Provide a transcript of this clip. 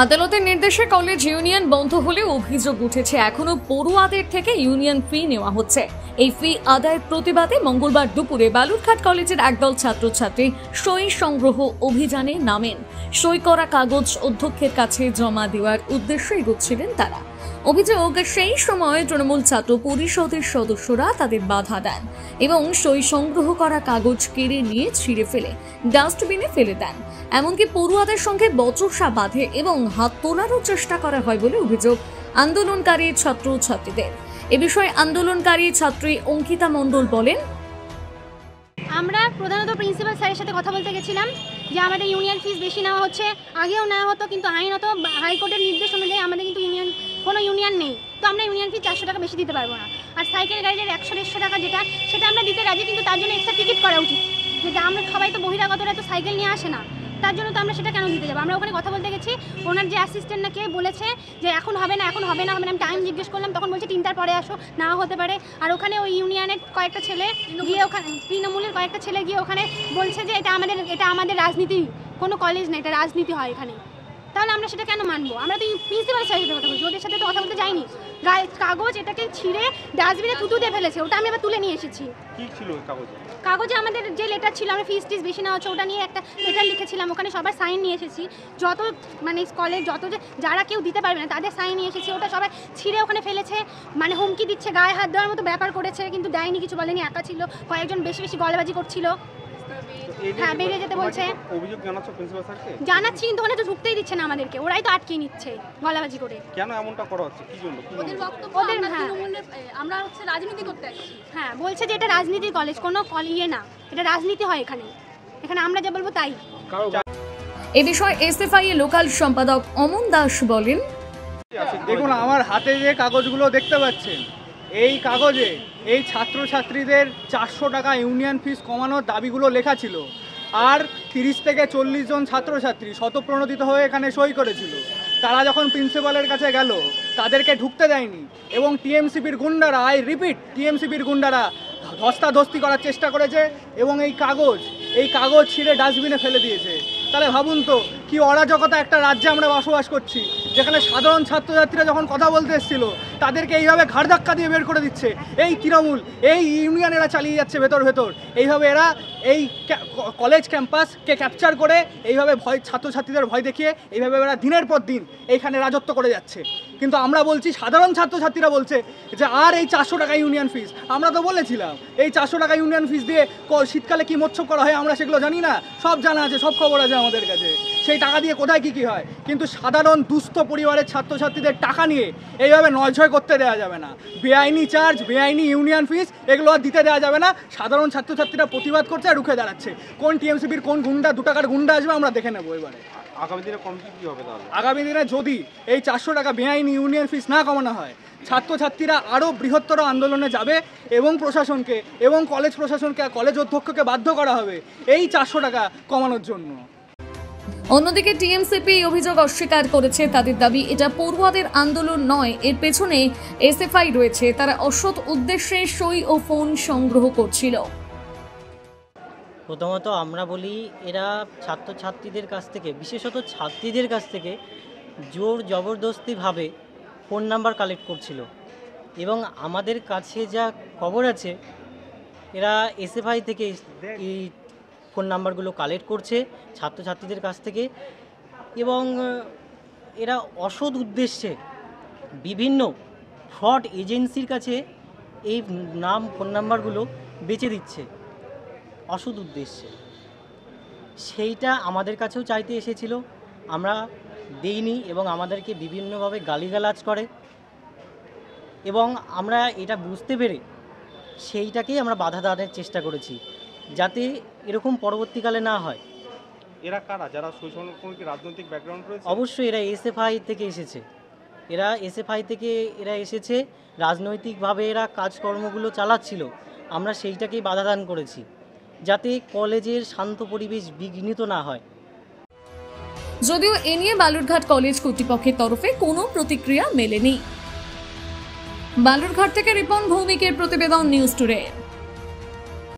আদালতের নির্দেশে college union বন্ধ হলেও অভিযোগ উঠেছে এখনো পড়ুয়াদের থেকে ইউনিয়ন ফি নেওয়া হচ্ছে। এই ফি আদায়ের প্রতিবাদে মঙ্গলবার দুপুরে বালুরঘাট কলেজের একদল ছাত্রছাত্রী সই সংগ্রহ অভিযানে নামেন। সই করা কাগজ অধ্যক্ষের কাছে জমা দেওয়ার উদ্দেশ্যে এগোচ্ছিলেন তারা। অভিযোগ, সেই সময় তৃণমূল ছাত্র পরিষদের সদস্যরা তাদের বাধা দেন এবং সই সংগ্রহ করা কাগজ কেড়ে নিয়ে ছিঁড়ে ফেলে ডাস্টবিনে ফেলে দেন। এমনকি পড়ুয়াদের সঙ্গে বচসা বাঁধে এবং হাত তোলারও চেষ্টা করা হয় বলে অভিযোগ আন্দোলনকারী ছাত্রছাত্রীদের। এ বিষয়ে আন্দোলনকারী ছাত্রী অঙ্কিতা মণ্ডল বলেন, আমরা প্রধানত প্রিন্সিপাল স্যারের সাথে কথা বলতে গেছিলাম যে আমাদের ইউনিয়ন ফিস বেশি নেওয়া হচ্ছে, আগেও নেওয়া হতো, কিন্তু আইনত হাইকোর্টের নির্দেশ অনুযায়ী আমাদের কিন্তু কোনো ইউনিয়ন নেই, তো আমরা ইউনিয়ন ফি 400 টাকা বেশি দিতে পারবো না। আর সাইকেল গাড়ির 100-150 টাকা সেটা আমরা দিতে রাজি, কিন্তু তার জন্য এক্সট্রা টিকিট করা উচিত। যেটা আমরা সবাই তো বহিরাগতরা তো সাইকেল নিয়ে আসে না, তার জন্য তো আমরা সেটা কেন দিতে যাবো। আমরা ওখানে কথা বলতে গেছি, ওনার যে অ্যাসিস্ট্যান্ট নাকি বলেছে যে এখন হবে না। আমি টাইম জিজ্ঞেস করলাম, তখন বলছে 3টার পরে আসো, নাও হতে পারে। আর ওখানে ওই ইউনিয়নের কয়েকটা ছেলে গিয়ে ওখানে তৃণমূলের কয়েকটা ছেলে গিয়ে ওখানে বলছে যে এটা আমাদের রাজনীতি, কোনো কলেজ না, এটা রাজনীতি হয় এখানে। তাহলে আমরা সেটা কেন মানবো? আমরা তো প্রিন্সিপাল স্যারের সাথে কথা বলছি, ওদের সাথে তো কথা বলতে যাইনি। কাগজ এটাকে ছিঁড়ে ডাস্টবিনে থুতু দিয়ে ফেলেছে, ওটা আমি আবার তুলে নিয়ে এসেছি। কি ছিল কাগজে আমাদের যে লেটার ছিল, আমরা ফিস টিস বেশি নেওয়া হচ্ছে ওটা নিয়ে একটা লেটার লিখেছিলাম, ওখানে সবার সাইন নিয়ে এসেছি। যত কলেজ যারা কেউ দিতে পারবে না তাদের সাইন নিয়ে এসেছি, ওটা সবাই ছিঁড়ে ওখানে ফেলেছে। হুমকি দিচ্ছে, গায়ে হাত দেওয়ার মতো ব্যাপার করেছে, কিন্তু দেয়নি, কিছু বলেনি, একা ছিল। কয়েকজন বেশি গলাবাজি করছিল। হ্যাঁ, বেরিয়ে যেতে বলছে। অভিযোগ জানাচ্ছ প্রিন্সিপাল স্যারকে? জানাচ্ছি, কিন্তু ওখানে তো ঢুকতেই দিচ্ছে না আমাদেরকে, ওরাই তো আটকে নিচ্ছে গলাবাজি করে। কেন এমনটা করা হচ্ছে, কি জন্য? ওদের বক্তব্য আমরা হচ্ছে রাজনীতি করতে আসছি। হ্যাঁ, বলছে যে এটা রাজনীতির কলেজ, কোনো কলিয়ে না, এটা রাজনীতি হয় এখানে আমরা যা বলবো তাই। এ বিষয়ে এসএফআই এর লোকাল সম্পাদক অমন দাস বলেন, দেখুন, আমার হাতে যে কাগজগুলো দেখতে পাচ্ছেন, এই কাগজে এই ছাত্রছাত্রীদের 400 টাকা ইউনিয়ন ফিস কমানোর দাবিগুলো লেখা ছিল। আর 30 থেকে 40 জন ছাত্রছাত্রী স্বতঃপ্রণোদিত হয়ে এখানে সই করেছিল। তারা যখন প্রিন্সিপালের কাছে গেল, তাদেরকে ঢুকতে দেয়নি এবং টিএমসিপির গুন্ডারা, টিএমসিপির গুন্ডারা ধস্তাধস্তি করার চেষ্টা করেছে এবং এই কাগজ ছিঁড়ে ডাস্টবিনে ফেলে দিয়েছে। তাহলে ভাবুন তো কি অরাজকতা একটা রাজ্যে আমরা বসবাস করছি, যেখানে সাধারণ ছাত্রছাত্রীরা যখন কথা বলতে এসেছিল তাদেরকে এইভাবে ঘাড় ধাক্কা দিয়ে বের করে দিচ্ছে এই তৃণমূল, এই ইউনিয়নেরা চালিয়ে যাচ্ছে ভেতর। এইভাবে এরা এই কলেজ ক্যাম্পাসকে ক্যাপচার করে এইভাবে ছাত্রছাত্রীদের ভয় দেখিয়ে এইভাবে এরা দিনের পর দিন এইখানে রাজত্ব করে যাচ্ছে। কিন্তু আমরা বলছি, সাধারণ ছাত্রছাত্রীরা বলছে যে আর এই 400 টাকা ইউনিয়ন ফিস, আমরা তো বলেছিলাম এই 400 টাকা ইউনিয়ন ফিস দিয়ে শীতকালে কি মৎস্য করা হয় আমরা সেগুলো জানি না, সব জানা আছে, সব খবর আছে আমাদের কাছে। সেই টাকা দিয়ে কোথায় কী হয়, কিন্তু সাধারণ দুস্থ পরিবারের ছাত্রছাত্রীদের টাকা নিয়ে এইভাবে নয়ছয় করতে দেওয়া যাবে না। বেআইনি চার্জ, বেআইনি ইউনিয়ন ফিস, এগুলো আর দিতে দেওয়া যাবে না। সাধারণ ছাত্রছাত্রীরা প্রতিবাদ করছে আর রুখে দাঁড়াচ্ছে। কোন টিএমসিপির কোন গুন্ডা, 2 টাকার গুন্ডা আসবে আমরা দেখে নেবো এবারে। আগামী দিনে কমিটি কী হবে তাহলে? আগামী দিনে যদি এই 400 টাকা বেআইনি ইউনিয়ন ফিস না কমানো হয়, ছাত্রছাত্রীরা আরও বৃহত্তর আন্দোলনে যাবে এবং প্রশাসনকে এবং কলেজ প্রশাসনকে, কলেজ অধ্যক্ষকে বাধ্য করা হবে এই 400 টাকা কমানোর জন্য। অন্যদিকে টিএমসিপি অভিযোগ অস্বীকার করেছে। তাদের দাবি এটা পড়ুয়াদের আন্দোলন নয়, এর পেছনে এসএফআই রয়েছে। তারা অসৎ উদ্দেশ্যে সই ও ফোন সংগ্রহ করছিল। প্রথমত আমরা বলি, এরা ছাত্রছাত্রীদের কাছ থেকে, বিশেষত ছাত্রীদের কাছ থেকে জোর জবরদস্তিভাবে ফোন নাম্বার কালেক্ট করছিল এবং আমাদের কাছে যা খবর আছে, এরা এসএফআই থেকে এই ফোন নাম্বারগুলো কালেক্ট করছে ছাত্রছাত্রীদের কাছ থেকে এবং এরা অসৎ উদ্দেশ্যে বিভিন্ন ফ্রড এজেন্সির কাছে এই ফোন নাম্বারগুলো বেচে দিচ্ছে অসৎ উদ্দেশ্যে। সেইটা আমাদের কাছেও চাইতে এসেছিল, আমরা দেইনি এবং আমাদেরকে বিভিন্নভাবে গালিগালাজ করে এবং আমরা এটা বুঝতে পেরে সেইটাকেই আমরা বাধা দেওয়ার চেষ্টা করেছি যাতে এরকম পরবর্তীকালে না হয়। এরা কারা, যারা রাজনৈতিক ব্যাকগ্রাউন্ড রয়েছে? অবশ্যই এরা এসএফআই থেকে এসেছে, রাজনৈতিকভাবে এরা কাজকর্মগুলো চালাচ্ছিল। আমরা সেইটাকেই বাধা দান করেছি যাতে কলেজের শান্ত পরিবেশ বিঘ্নিত না হয়। যদিও এ নিয়ে বালুরঘাট কলেজ কর্তৃপক্ষের তরফে কোনো প্রতিক্রিয়া মেলেনি। বালুরঘাট থেকে রিপন ভৌমিকের প্রতিবেদন, নিউজ টুডে।